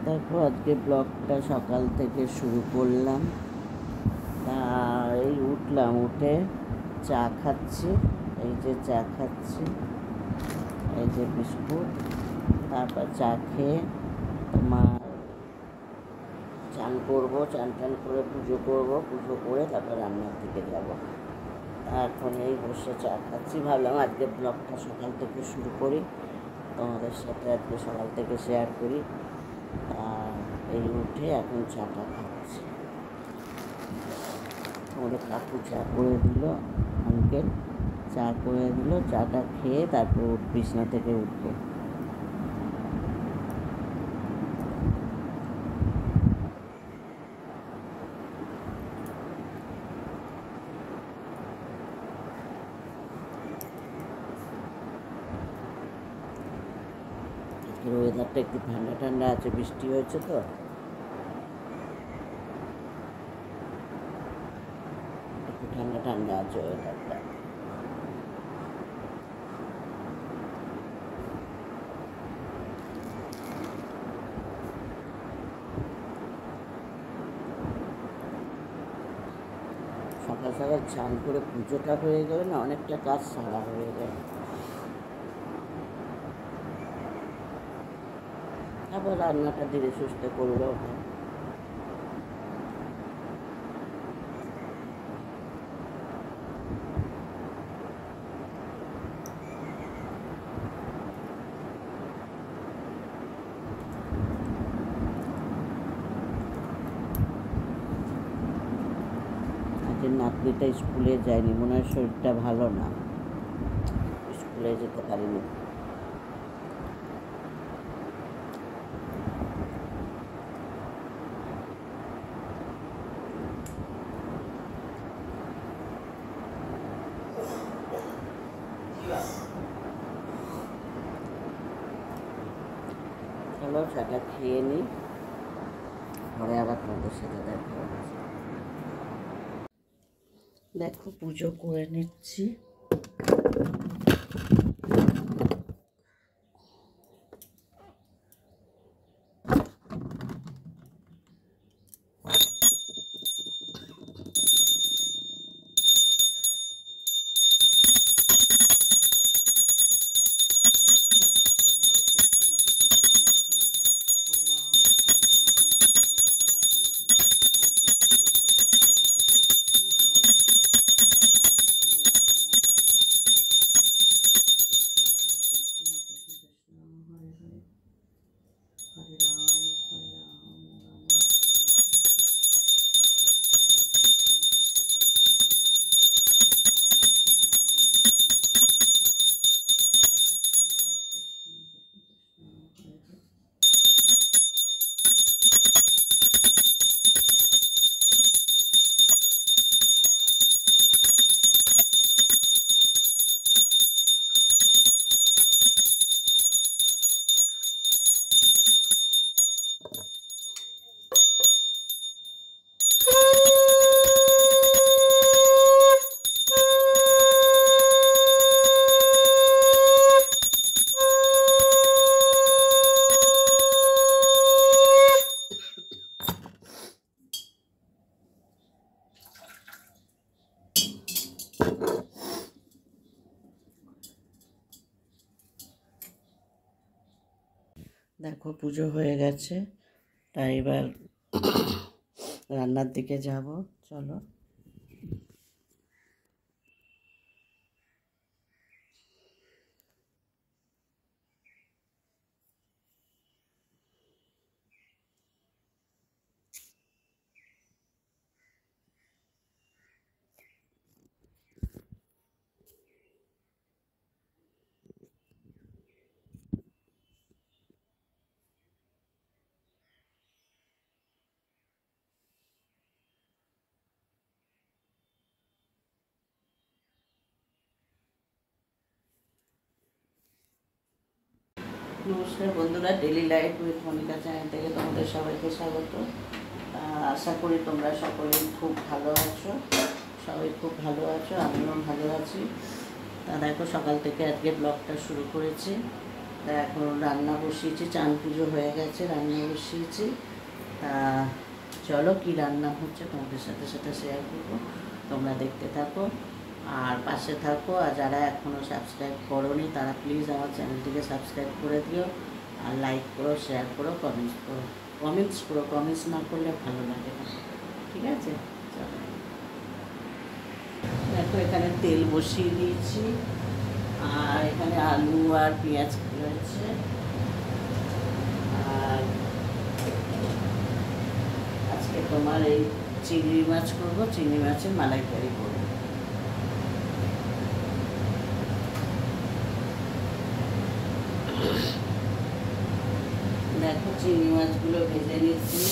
দেখো আজকে ব্লগটা সকাল থেকে শুরু করলাম। এই উঠলাম, উঠে চা খাচ্ছি, এই যে চা খাচ্ছি, এই যে বিস্কুট। তারপর চা খেয়ে তোমার চান করবো, চান করে পুজো করবো, পুজো করে তারপর রান্নার দিকে যাবো। এখন এই বসে চা খাচ্ছি, ভাবলাম আজকে ব্লগটা সকাল থেকে শুরু করি, তোমাদের সাথে আজকে সকাল থেকে শেয়ার করি। এই উঠে এখন চাটা খাচ্ছি। আমাদের কাকু চা করে দিল, আঙ্কেল চা করে দিল, চাটা খেয়ে তারপর বিছনা থেকে উঠবো। ওয়েদারটা একটু ঠান্ডা ঠান্ডা আছে, বৃষ্টি হয়েছে তো একটু ঠান্ডা ঠান্ডা আছে ওয়েদারটা। সকাল সকাল চান করে পুজোটা হয়ে গেলে না, অনেকটা কাজ সারা হয়ে যায়। তারপর রান্নাটা ধীরে সুস্থে করলেও হয়। নাতনিটা স্কুলে যায়নি, মনে হয় শরীরটা ভালো না, স্কুলে যেতে পারিনি। চলো চাটা খেয়ে নিই, পরে আবার তোমাদের সাথে দেখা হচ্ছে। দেখো পুজো করে নিচ্ছি। দেখো পুজো হয়ে গেছে, তাই এবার রান্নার দিকে যাব। চলো। নমস্কার বন্ধুরা, daily life with Monika channel থেকে তোমাদের সবাইকে স্বাগত। আশা করি তোমরা সকলেই খুব ভালো আছো, সবাই খুব ভালো আছো, আমিও ভালো আছি। তা দেখো সকাল থেকে আজকে ব্লগটা শুরু করেছি। তা এখন রান্না বসিয়েছি, চান পুজো হয়ে গেছে, রান্না বসিয়েছি। তা চলো কি রান্না হচ্ছে তোমাদের সাথে সাথে শেয়ার করবো, তোমরা দেখতে থাকো আর পাশে থাকো। আর যারা এখনও সাবস্ক্রাইব করোনি তারা প্লিজ আমার চ্যানেলটিকে সাবস্ক্রাইব করে দিও, আর লাইক করো, শেয়ার করো, কমেন্টস করো। কমেন্টস না করলে ভালো লাগে না, ঠিক আছে? চলো দেখো এখানে তেল বসিয়ে দিয়েছি, আর এখানে আলু আর পেঁয়াজ রয়েছে। আর আজকে তোমার এই চিংড়ি মাছ করবো, চিংড়ি মাছের মালাইকারি করবো। দেখো চিংড়ি মাছগুলো ভেজে নিচ্ছি।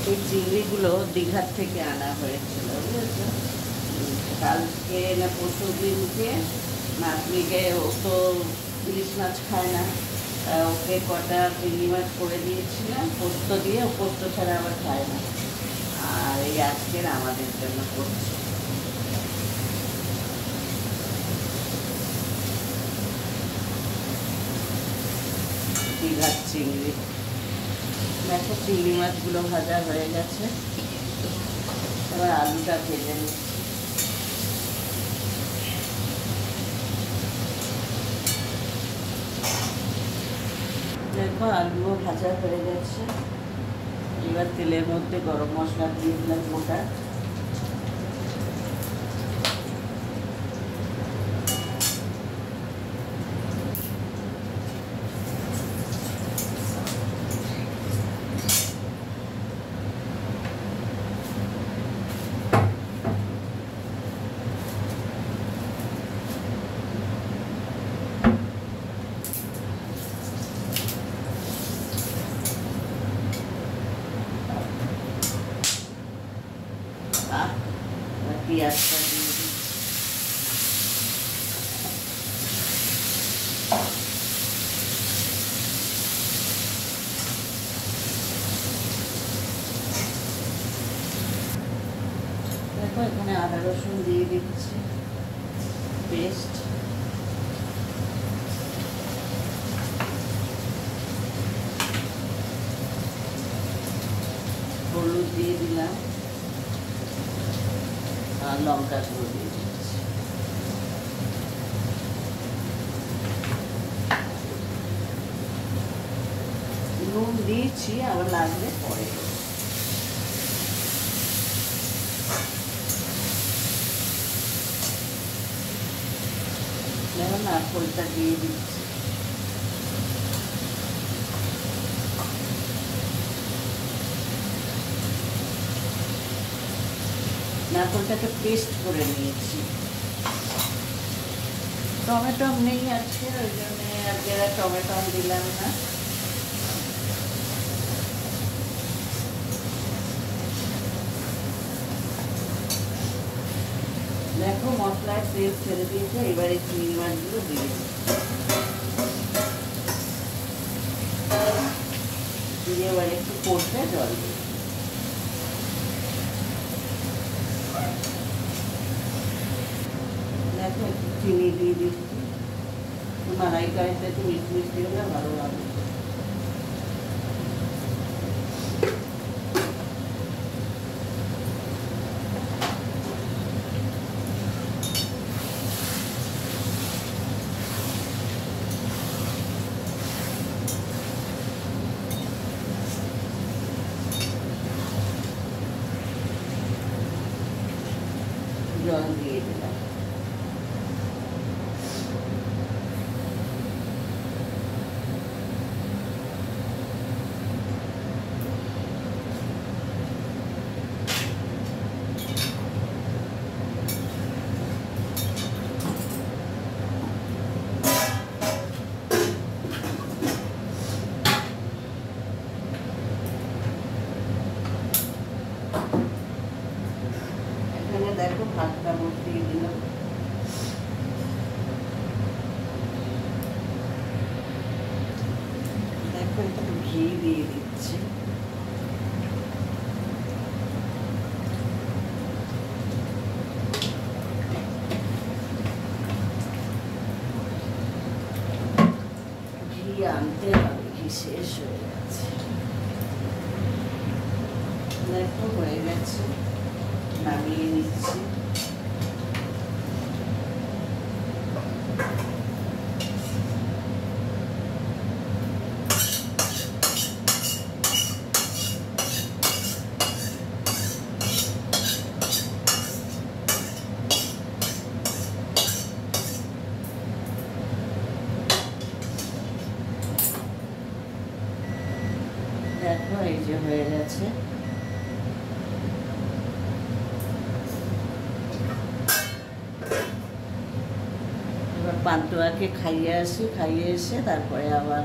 এই চিংড়িগুলো দীঘার থেকে আনা হয়েছিল, বুঝেছো? কালকে না পরশু দিনকে নাতনিকে, ও তো ইলিশ মাছ খায় না, ওকে কটা চিংড়ি মাছ করে দিয়েছিলাম পোস্ত দিয়ে, ও পোস্ত ছাড়া আবার খায় না। আর এই আজকের আমাদের জন্য করছি। দীঘার চিংড়ি। দেখো চিংড়ি মাছগুলো ভাজা হয়ে গেছে, এবার আলুটা ভেজে নিচ্ছি। দেখো আলুও ভাজা হয়ে গেছে, এবার তেলের মধ্যে গরম মশলা দিয়ে দিলাম গোটা। পেঁয়াজটা দিয়ে দিচ্ছি। দেখো এখানে আদা রসুন দিয়ে দিচ্ছি পেস্ট, হলুদ দিয়ে দিলাম, আর লঙ্কা গুঁড়ো দিয়ে দিচ্ছি। নুন দিয়েছি, আবার লাগলে পরে। দেখো নারকেলটা দিয়ে দিচ্ছি। নারকেলটাকে পেস্ট করে নিয়েছি। টমেটো নেই আজকে, ওই জন্য আজকে আর টমেটো দিলাম না। দেখো মশলায় তেল ছেড়ে দিয়েছে, এবারে চিংড়ি মাছগুলো দিয়ে দিয়ে এবার একটু কষে জল দিই। দেখো একটু চিনি দিয়ে দিচ্ছি, মালাইকারিতে একটু মিষ্টি মিষ্টি হলে ভালো লাগে। জল দিয়ে দিলাম। বসিয়ে দিলাম। দেখো একটু ঘি দিয়ে দিচ্ছি। ঘি আনতে হবে, ঘি শেষ হয়ে গেছে। দেখো হয়ে গেছে, নামিয়ে নিচ্ছি। দেখো এই যে হয়ে গেছে। এবার পান্তুয়াকে খাইয়ে আসি, খাইয়ে এসে তারপরে আবার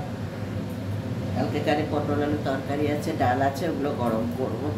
কালকেকারে পটল আলু তরকারি আছে, ডাল আছে, ওগুলো গরম করবো।